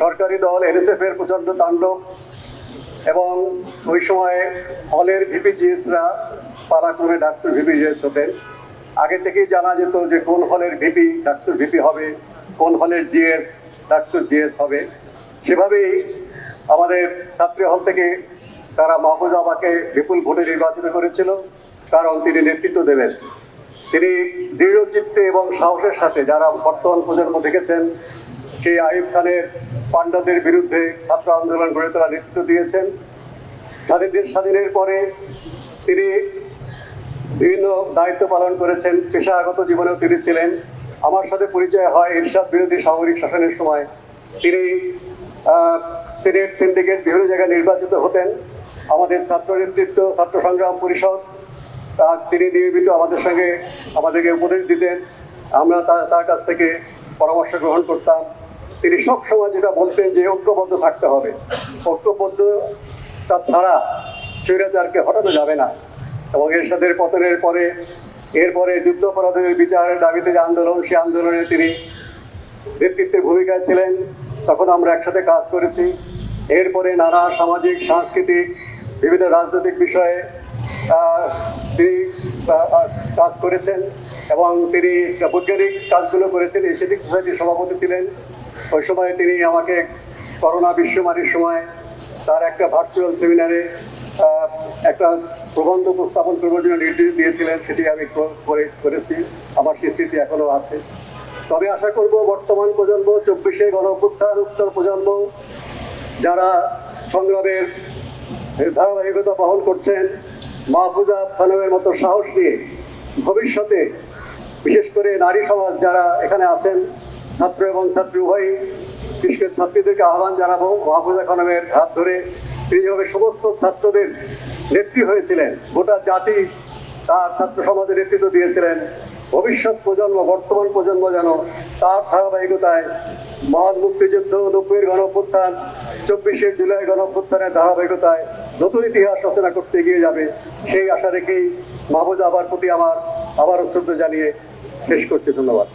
সরকারি দল এনএসএফ এর প্রচন্ড তাণ্ডব এবং ওই সময়ে হলের ভিপিজিএসরা পালাক্রমে ডাকসুর ভিপিজিএস হতেন। আগে থেকেই জানা যেত যে কোন হলের ভিপি ডাকসুর ভিপি হবে, কোন হলের জিএস ডাকসুর জিএস হবে। সেভাবেই আমাদের ছাত্রী হল থেকে তারা মাহফুজ আবাকে বিপুল ভোটে নির্বাচিত করেছিল, কারণ তিনি নেতৃত্ব দেবেন। তিনি দৃঢ়চিত্তে এবং সাহসের সাথে, যারা বর্তমান প্রজন্ম দেখেছেন সেই আইয়ুব খানের পাণ্ডাদের বিরুদ্ধে ছাত্র আন্দোলন গড়ে তোলা নেতৃত্ব দিয়েছেন। স্বাধীনের পরে তিনি বিভিন্ন দায়িত্ব পালন করেছেন, পেশাগত জীবনেও তিনি ছিলেন। আমার সাথে পরিচয় হয় এরশাদ বিরোধী সামরিক শাসনের সময়। তিনি সিনেট, সিন্ডিকেট বিভিন্ন জায়গায় নির্বাচিত হতেন। আমাদের ছাত্র নেতৃত্ব, ছাত্র সংগ্রাম পরিষদ, তিনি নিয়মিত আমাদেরকে উপদেশ দিতেন। আমরা তার কাছ থেকে পরামর্শ গ্রহণ করতাম। তিনি সবসময় যেটা বলতেন যে ঐক্যবদ্ধ থাকতে হবে, ঐক্যবদ্ধতা ছাড়া স্বৈরাচারকে হটানো যাবে না। এবং এরশাদের পতনের পরে এরপরে যুদ্ধাপরাধীদের বিচারের দাবিতে যে আন্দোলন, সেই আন্দোলনে তিনি নেতৃত্বের ভূমিকায় ছিলেন। তখন আমরা একসাথে কাজ করেছি। এরপরে নানা সামাজিক, সাংস্কৃতিক, বিভিন্ন রাজনৈতিক বিষয়ে তিনি কাজ করেছেন এবং তিনি বৈজ্ঞানিক কাজগুলো করেছেন। এশিয়াটিক সোসাইটির সভাপতি ছিলেন। ওই সময় তিনি আমাকে করোনা বিশ্বমারীর সময় তার একটা ভার্চুয়াল সেমিনারে একটা প্রবন্ধ উপস্থাপন করবার জন্য নির্দেশ দিয়েছিলেন। সেটি আমি করেছি, আমার সেই স্মৃতি এখনো আছে। তবে আশা করব বর্তমান প্রজন্ম, 24শে গণঅভ্যুত্থান উত্তর প্রজন্ম, যারা সংগ্রামের ধারাবাহিকতা বহন করছেন, মাহফুজা খানমের মতো সাহস নিয়ে ভবিষ্যতে বিশেষ করে নারী সমাজ যারা এখানে আছেন, ছাত্র এবং ছাত্রী উভয়ই, বিশেষ করে ছাত্রীদেরকে আহ্বান জানাবো, মাহফুজা খানমের হাত ধরে তিনি যেভাবে সমস্ত ছাত্রদের নেত্রী হয়েছিলেন, গোটা জাতি তার ছাত্র সমাজের নেতৃত্ব দিয়েছিলেন। ভবিষ্যৎ প্রজন্ম, বর্তমান প্রজন্ম যেন তার ধারাবাহিকতায় মহান মুক্তিযুদ্ধ, 90-এর গণঅভ্যুত্থান, 24শে জুলাই গণঅভ্যুত্থানের ধারাবাহিকতায় নতুন ইতিহাস রচনা করতে এগিয়ে যাবে, সেই আশা রেখেই মাহফুজা আবার প্রতি আমার আবারও শ্রদ্ধা জানিয়ে শেষ করছি। ধন্যবাদ।